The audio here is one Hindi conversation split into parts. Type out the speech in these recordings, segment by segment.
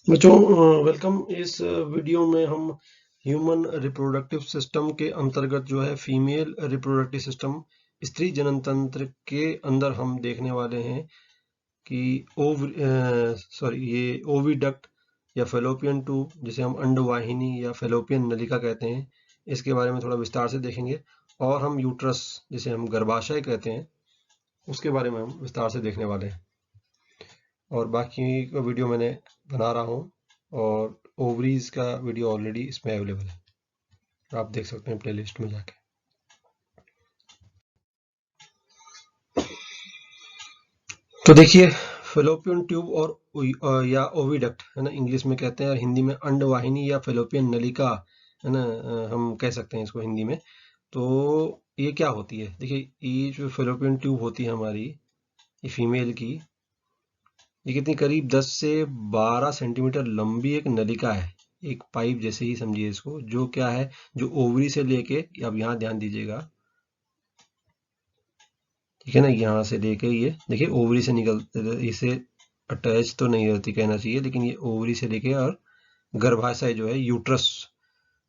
बच्चों वेलकम। इस वीडियो में हम ह्यूमन रिप्रोडक्टिव सिस्टम के अंतर्गत जो है फीमेल रिप्रोडक्टिव सिस्टम स्त्री जनन तंत्र के अंदर हम देखने वाले हैं कि ये ओविडक्ट या फेलोपियन ट्यूब जिसे हम अंडवाहिनी या फेलोपियन नलिका कहते हैं, इसके बारे में थोड़ा विस्तार से देखेंगे। और हम यूट्रस जिसे हम गर्भाशय कहते हैं उसके बारे में हम विस्तार से देखने वाले हैं। और बाकी का वीडियो मैंने बना रहा हूँ और ओवरीज का वीडियो ऑलरेडी इसमें अवेलेबल है, आप देख सकते हैं प्लेलिस्ट में जाके। तो देखिए, फेलोपियन ट्यूब और या ओविडक्ट है ना, इंग्लिश में कहते हैं, और हिंदी में अंडवाहिनी या फेलोपियन नलिका है ना, हम कह सकते हैं इसको हिंदी में। तो ये क्या होती है? देखिए, ये जो फेलोपियन ट्यूब होती है हमारी, ये फीमेल की, ये कितनी करीब 10 से 12 सेंटीमीटर लंबी एक नलिका है, एक पाइप जैसे ही समझिए इसको। जो क्या है, जो ओवरी से लेके, अब यहाँ ध्यान दीजिएगा, ठीक है ना, यहाँ से लेके ये देखिए ओवरी से निकल, इसे अटैच तो नहीं रहती कहना चाहिए, लेकिन ये ओवरी से लेके और गर्भाशय जो है यूट्रस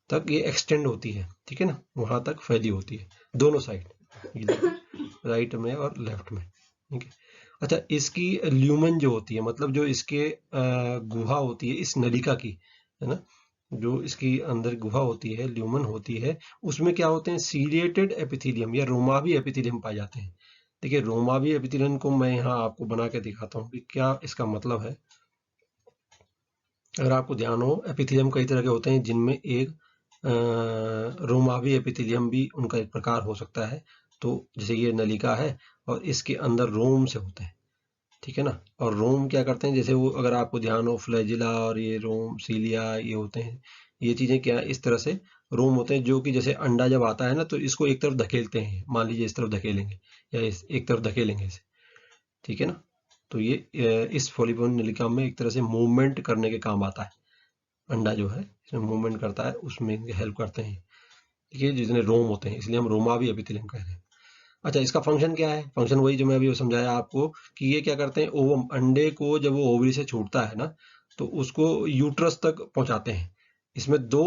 तक ये एक्सटेंड होती है, ठीक है ना, वहां तक फैली होती है दोनों साइड, इधर राइट में और लेफ्ट में, ठीक है। अच्छा, इसकी ल्यूमन जो होती है, मतलब जो इसके गुहा होती है इस नलिका की, है ना, जो इसकी अंदर गुहा होती है, ल्यूमन होती है, उसमें क्या होते हैं, सीलिएटेड एपिथेलियम या रोमावी एपिथेलियम पाए जाते हैं। देखिए, रोमावी एपिथेलियम को मैं यहाँ आपको बना के दिखाता हूँ कि क्या इसका मतलब है। अगर आपको ध्यान हो, एपिथेलियम कई तरह के होते हैं, जिनमें एक रोमावी एपिथेलियम भी उनका एक प्रकार हो सकता है। तो जैसे ये नलिका है और इसके अंदर रोम से होते हैं, ठीक है ना। और रोम क्या करते हैं, जैसे वो अगर आपको ध्यान हो, फ्लैजिला और ये रोम सीलिया ये होते हैं, ये चीजें क्या इस तरह से रोम होते हैं, जो कि जैसे अंडा जब आता है ना, तो इसको एक तरफ धकेलते हैं, मान लीजिए इस तरफ धकेलेंगे या इस एक तरफ धकेलेंगे इसे, ठीक है ना। तो ये इस फॉलीपोन नलिका में एक तरह से मूवमेंट करने के काम आता है। अंडा जो है इसमें मूवमेंट करता है, उसमें हेल्प करते हैं, ठीक है, जितने रोम होते हैं, इसलिए हम रोमा भी एपिथेलियम कह रहे हैं। अच्छा, इसका फंक्शन क्या है? फंक्शन वही जो मैं अभी समझाया आपको, कि ये क्या करते हैं, ओवम अंडे को जब वो ओवरी से छूटता है ना, तो उसको यूट्रस तक पहुंचाते हैं। इसमें दो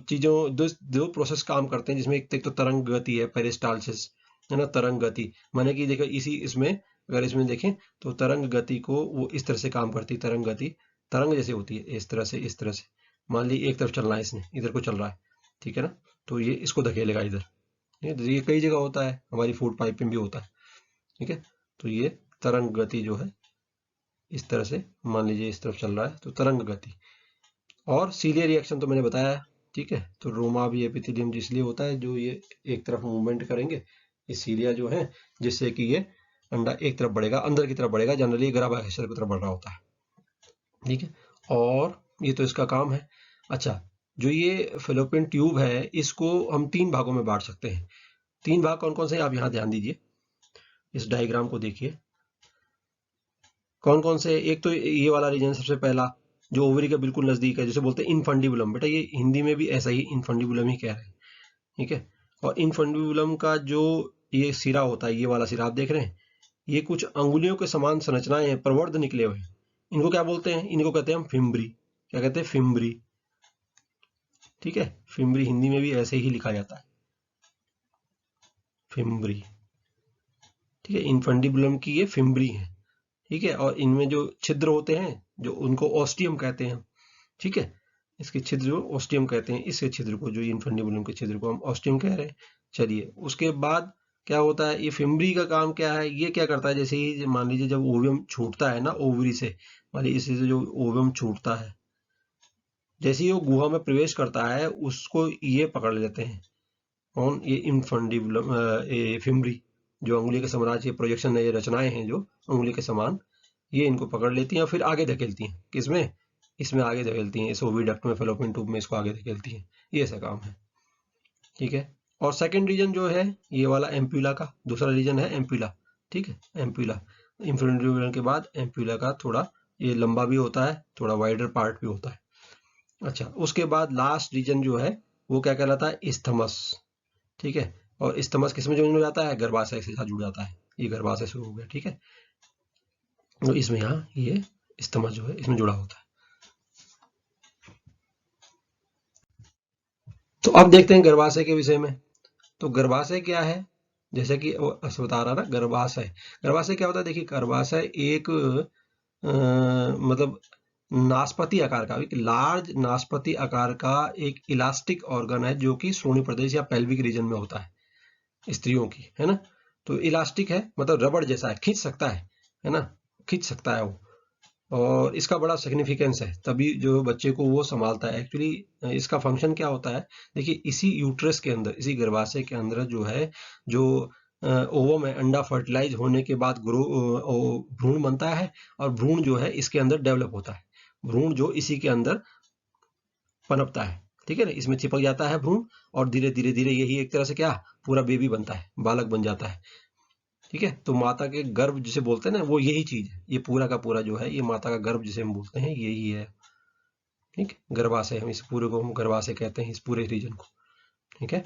दो प्रोसेस काम करते हैं, जिसमें एक तो तरंग गति है, पेरिस्टालसिस, है ना, तरंग गति, माने कि देखो इसी इसमें, अगर इसमें देखें तो तरंग गति को वो इस तरह से काम करती है। तरंग गति तरंग जैसे होती है, इस तरह से इस तरह से, मान ली एक तरफ चलना है, इसने इधर को चल रहा है, ठीक है ना, तो ये इसको धकेलेगा इधर, ठीक है। तो ये कई जगह होता है, हमारी फूड पाइप में भी होता है, ठीक है। तो ये तरंग गति जो है इस तरह से, मान लीजिए इस तरफ चल रहा है, तो तरंग गति। और सीलियर रिएक्शन तो मैंने बताया, ठीक है। तो रोमा भी एपिथेलियम इसलिए होता है, जो ये एक तरफ मूवमेंट करेंगे, ये सीलिया जो है, जिससे कि ये अंडा एक तरफ बढ़ेगा, अंदर की तरफ बढ़ेगा, जनरली गर्भाशय की तरफ बढ़ रहा होता है, ठीक है। और ये तो इसका काम है। अच्छा, जो ये फेलोपियन ट्यूब है, इसको हम तीन भागों में बांट सकते हैं। तीन भाग कौन कौन से हैं, आप यहाँ ध्यान दीजिए, इस डायग्राम को देखिए, कौन कौन से। एक तो ये वाला रीजन सबसे पहला, जो ओवरी के बिल्कुल नजदीक है, जिसे बोलते हैं इनफंडिबुलम। बेटा, ये हिंदी में भी ऐसा ही इनफंडिबुलम ही कह रहे हैं, ठीक है। और इनफंडिबुलम का जो ये सिरा होता है, ये वाला सिरा आप देख रहे हैं, ये कुछ अंगुलियों के समान संरचनाएं हैं, प्रवर्ध निकले हुए हैं। इनको क्या बोलते हैं? इनको कहते हैं हम फिम्बरी। क्या कहते हैं? फिम्बरी, ठीक है। फिम्बरी हिंदी में भी ऐसे ही लिखा जाता है, फिम्बरी, ठीक है। इनफंडिबुलम की ये फिम्बरी है, ठीक है। और इनमें जो छिद्र होते हैं, जो उनको ऑस्टियम कहते हैं, ठीक है। इसके छिद्र जो ऑस्टियम कहते हैं, इसके छिद्र को, जो इनफंडिबुलम के छिद्र को हम ऑस्टियम कह रहे हैं। चलिए, उसके बाद क्या होता है, ये फिम्बरी का काम क्या है? ये क्या करता है, जैसे ही मान लीजिए जब ओवियम छूटता है ना ओवरी से, मान लीजिए इसी से जो ओवियम छूटता है, जैसे ही वो गुहा में प्रवेश करता है, उसको ये पकड़ लेते हैं, कौन? ये इनफंडिबुलम, ये फिम्बरी, जो अंगुली के साम्राज्य प्रोजेक्शन ये रचनाएं हैं जो अंगुली के समान, ये इनको पकड़ लेती हैं और फिर आगे धकेलती हैं। किसमें? इसमें आगे धकेलती हैं, इस ओविडक्ट में, फेलोपियन ट्यूब में इसको आगे धकेलती हैं। ये ऐसा काम है, ठीक है। और सेकंड रीजन जो है, ये वाला एम्प्यूला का दूसरा रीजन है, एम्प्यूला, ठीक है। एम्प्यूला, इन्फ्लोरेंस के बाद एम्प्यूला का थोड़ा ये लंबा भी होता है, थोड़ा वाइडर पार्ट भी होता है। अच्छा, उसके बाद लास्ट रीजन जो है, वो क्या कहलाता है? इस्थमस, ठीक है। और इस्थमस किसमें जुड़ जाता है? गर्भाशय के साथ जुड़ जाता है, ये गर्भाशय शुरू हो गया, ठीक है। तो इसमें यहाँ ये इस्थमस जो है इसमें जुड़ा होता है। तो अब देखते हैं गर्भाशय के विषय में। तो गर्भाशय क्या है, जैसे कि बता रहा ना, गर्भाशय गर्भाशय क्या होता है। देखिए गर्भाशय एक मतलब नाशपाती आकार का, एक लार्ज नाशपाती आकार का एक इलास्टिक ऑर्गन है जो कि श्रोणि प्रदेश या पेल्विक रीजन में होता है स्त्रियों की, है ना। तो इलास्टिक है मतलब रबड़ जैसा है, खींच सकता है ना, खींच सकता है वो। और इसका बड़ा सिग्निफिकेंस है, तभी जो बच्चे को वो संभालता है। एक्चुअली इसका फंक्शन क्या होता है, देखिए इसी यूट्रस के अंदर, इसी गर्भाशय के अंदर जो है, जो ओवम है, अंडा फर्टिलाइज होने के बाद भ्रूण बनता है, और भ्रूण जो है इसके अंदर डेवलप होता है। भ्रूण जो इसी के अंदर पनपता है, ठीक है ना, इसमें चिपक जाता है भ्रूण, और धीरे धीरे धीरे यही एक तरह से क्या, पूरा बेबी बनता है, बालक बन जाता है। ठीक है, तो माता के गर्भ जिसे बोलते हैं ना, वो यही चीज है, ये पूरा का पूरा जो है, ये माता का गर्भ जिसे हम बोलते हैं, यही है। ठीक, गर्भाशय, हम इस पूरे को हम गर्भाशय कहते हैं, इस पूरे रीजन को। ठीक है,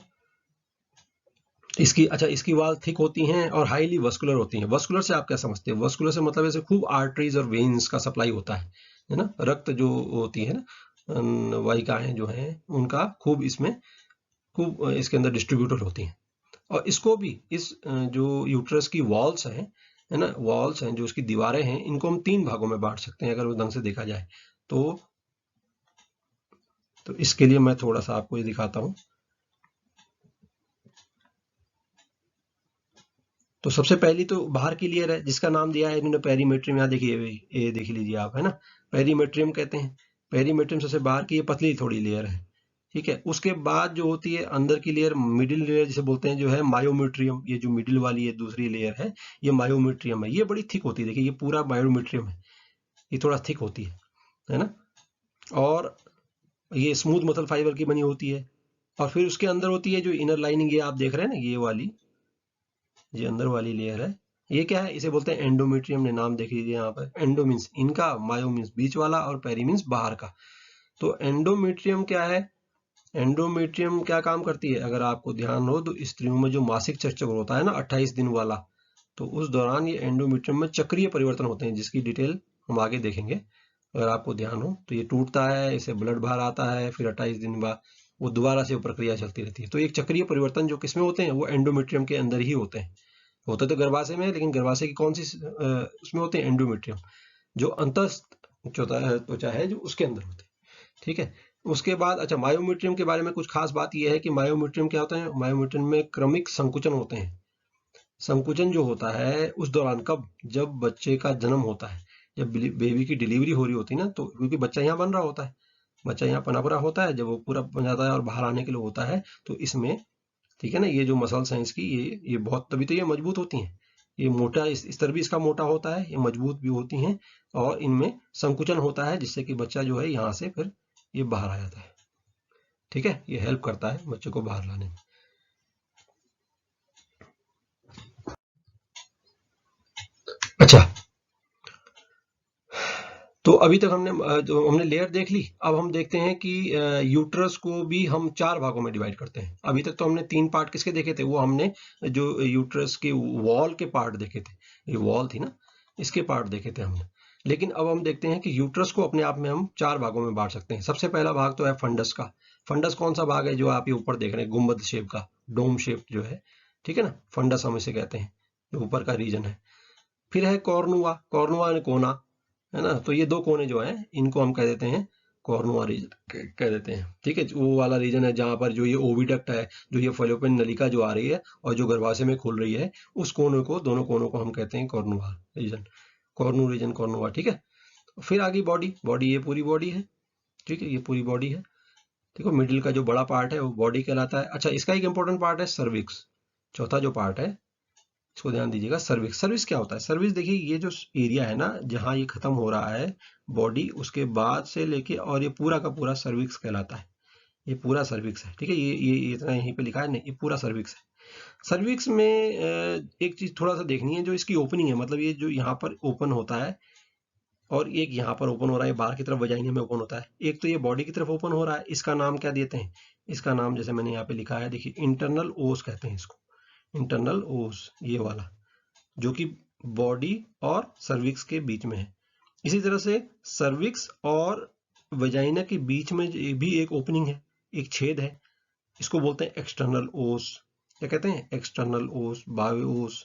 इसकी अच्छा, इसकी वाल थिक होती हैं और हाईली वस्कुलर होती हैं। वस्कुलर से आप क्या समझते हैं, वस्कुलर से मतलब ऐसे खूब आर्टरीज और वेन्स का सप्लाई होता है ना, रक्त जो होती है ना, वाहिकाएं जो हैं उनका खूब इसमें, खूब इसके अंदर डिस्ट्रीब्यूटर होती हैं। और इसको भी, इस जो यूट्रस की वॉल्स हैं, है ना, वॉल्स हैं जो इसकी दीवारें हैं, इनको हम 3 भागों में बांट सकते हैं अगर वो ढंग से देखा जाए तो इसके लिए मैं थोड़ा सा आपको ये दिखाता हूँ। तो सबसे पहली तो बाहर की लेयर है जिसका नाम दिया है इन्होंने पेरीमेट्रियम। यहाँ देखिए, ये देख लीजिए आप, है ना, पेरीमेट्रियम कहते हैं। पेरीमेट्रियम सबसे बाहर की, ये पतली थोड़ी लेयर है। ठीक है, उसके बाद जो होती है अंदर की लेयर, मिडिल लेयर जिसे बोलते हैं, जो है मायोमेट्रियम। ये जो मिडिल वाली है दूसरी लेयर है, ये मायोमेट्रियम है। ये बड़ी थिक होती है, देखिए ये पूरा मायोमेट्रियम है, ये थोड़ा थिक होती है ना। और ये स्मूथ मसल फाइबर की बनी होती है। और फिर उसके अंदर होती है जो इनर लाइनिंग, ये आप देख रहे हैं ना, ये वाली, ये अंदर वाली लेयर है, ये क्या है, इसे बोलते हैं एंडोमेट्रियम। ने नाम देख लीजिए यहाँ पर, एंडो मीन्स इनका, मायो मीन्स बीच वाला, और पेरी मीन्स बाहर का। तो एंडोमेट्रियम क्या है, एंडोमेट्रियम क्या काम करती है, अगर आपको ध्यान हो तो स्त्रियों में जो मासिक चक्र होता है ना 28 दिन वाला, तो उस दौरान ये एंडोमेट्रियम में चक्रीय परिवर्तन होते हैं, जिसकी डिटेल हम आगे देखेंगे। अगर आपको ध्यान हो तो ये टूटता है, इसे ब्लड बाहर आता है, फिर 28 दिन बाद वो दोबारा से वो प्रक्रिया चलती रहती है। तो एक चक्रीय परिवर्तन जो किसमें होते हैं, वो एंडोमेट्रियम के अंदर ही होते हैं। होते तो गर्भाशय में है, लेकिन गर्भाशय की कौन सी उसमें होते हैं, एंडोमेट्रियम, जो त्वचा है जो उसके अंदर होते हैं। ठीक है, उसके बाद अच्छा, मायोमेट्रियम के बारे में कुछ खास बात यह है कि मायोमेट्रियम क्या होता है, मायोमेट्रियम में क्रमिक संकुचन होते हैं। संकुचन जो होता है उस दौरान, कब, जब बच्चे का जन्म होता है, जब बेबी की डिलीवरी हो रही होती है ना, तो क्योंकि बच्चा यहाँ बन रहा होता है, बच्चा यहाँ पनप रहा होता है, जब वो पूरा बन जाता है और बाहर आने के लिए होता है, तो इसमें, ठीक है ना, ये जो मसल्स हैं इसकी, ये बहुत, तभी तो ये मजबूत होती हैं। ये मोटा, इस तरह भी इसका मोटा होता है, ये मजबूत भी होती हैं, और इनमें संकुचन होता है जिससे कि बच्चा जो है यहाँ से फिर ये बाहर आ जाता है। ठीक है, ये हेल्प करता है बच्चे को बाहर लाने में। अच्छा, तो अभी तक हमने जो हमने लेयर देख ली, अब हम देखते हैं कि यूट्रस को भी हम 4 भागों में डिवाइड करते हैं। अभी तक तो हमने 3 पार्ट किसके देखे थे, वो हमने जो यूट्रस के वॉल के पार्ट देखे थे, ये वॉल थी ना, इसके पार्ट देखे थे हमने। लेकिन अब हम देखते हैं कि यूट्रस को अपने आप में हम 4 भागों में बांट सकते हैं। सबसे पहला भाग तो है फंडस का। फंडस कौन सा भाग है, जो आप ये ऊपर देख रहे हैं, गुम्बद शेप का, डोम शेप जो है, ठीक है ना, फंडस हम इसे कहते हैं, जो ऊपर का रीजन है। फिर है कॉर्नुआ, कॉर्नुआ ने कोना, है ना, तो ये 2 कोने जो हैं इनको हम कह देते हैं कॉर्नुआ रीजन, कह देते हैं। ठीक है, वो वाला रीजन है जहां पर जो ये ओविडक्ट है, जो ये फैलोपियन नलिका जो आ रही है और जो गर्भाशय में खुल रही है, उस कोने को, दोनों कोनों को हम कहते हैं कॉर्नुआ रीजन, कॉर्नु रीजन, कॉर्नुआ। ठीक है, फिर आगे बॉडी, बॉडी ये पूरी बॉडी है, ठीक है, ये पूरी बॉडी है। देखो मिडिल का जो बड़ा पार्ट है वो बॉडी कहलाता है। अच्छा, इसका एक इंपॉर्टेंट पार्ट है सर्विक्स, चौथा जो पार्ट है, इसको ध्यान दीजिएगा। सर्विक्स, सर्विक्स क्या होता है, सर्विक्स देखिए, ये जो एरिया है ना जहां ये खत्म हो रहा है बॉडी, उसके बाद से लेके और ये पूरा का पूरा सर्विक्स कहलाता है। ये पूरा सर्विक्स है, ठीक है, ये इतना यहीं पे लिखा है नहीं, ये पूरा सर्विक्स है। सर्विक्स में एक चीज थोड़ा सा देखनी है, जो इसकी ओपनिंग है, मतलब ये जो यहाँ पर ओपन होता है, और एक यहाँ पर ओपन हो रहा है, बाहर की तरफ वजाइना में ओपन होता है, एक तो ये बॉडी की तरफ ओपन हो रहा है, इसका नाम क्या देते हैं, इसका नाम जैसे मैंने यहाँ पे लिखा है, देखिए इंटरनल ओस कहते हैं इसको, इंटरनल ओस, ये वाला, जो कि बॉडी और सर्विक्स के बीच में है। इसी तरह से सर्विक्स और वजाइना के बीच में भी एक ओपनिंग है, एक छेद है, इसको बोलते हैं एक्सटर्नल ओस। क्या कहते हैं? एक्सटर्नल ओस, बाह्य ओस,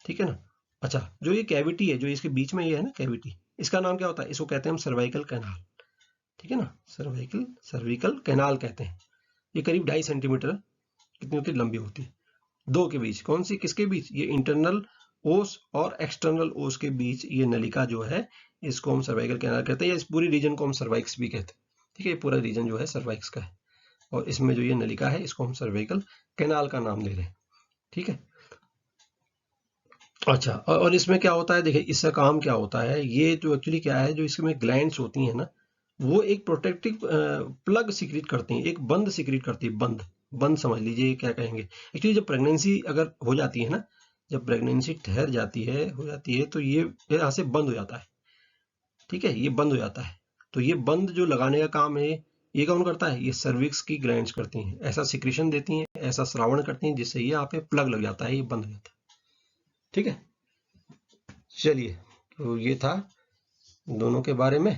ठीक है ना। अच्छा, जो ये कैविटी है, जो इसके बीच में ये है ना कैविटी, इसका नाम क्या होता है? इसको कहते हैं हम सर्वाइकल कैनाल, ठीक है ना। सर्विकल कैनाल कहते हैं। ये करीब 2.5 सेंटीमीटर कितनी होती है? लंबी होती है। दो के बीच, कौन सी, किसके बीच? ये इंटरनल ओस और एक्सटर्नल ओस के बीच ये नलिका जो है, इसको हम सर्वाइकल कैनाल कहते हैं, या इस पूरी रीजन को हम सर्वाइक्स भी कहते हैं, ठीक है। ये पूरा रीजन जो है सर्वाइक्स का है, और इसमें जो ये नलिका है इसको हम सर्वाइकल कैनाल का नाम दे रहे हैं, ठीक है। अच्छा, और इसमें क्या होता है, देखिए इसका काम क्या होता है, ये जो एक्चुअली क्या है, जो इसमें ग्लैंड्स होती हैं ना, वो एक प्रोटेक्टिव प्लग सिक्रीट करती हैं, एक बंद सिक्रीट करती है, बंद बंद समझ लीजिए, क्या कहेंगे। एक्चुअली जब प्रेगनेंसी अगर हो जाती है ना, जब प्रेगनेंसी ठहर जाती है, हो जाती है, तो ये यहाँ से बंद हो जाता है, ठीक है, ये बंद हो जाता है। तो ये बंद जो लगाने का काम है, ये कौन करता है? ये सर्विक्स की ग्लैंड्स करती हैं, ऐसा सिक्रीशन देती हैं, ऐसा श्रावण करती हैं, जिससे ये यहाँ पे प्लग लग जाता है, ये बंद हो जाता है, ठीक है। चलिए, तो ये था दोनों के बारे में।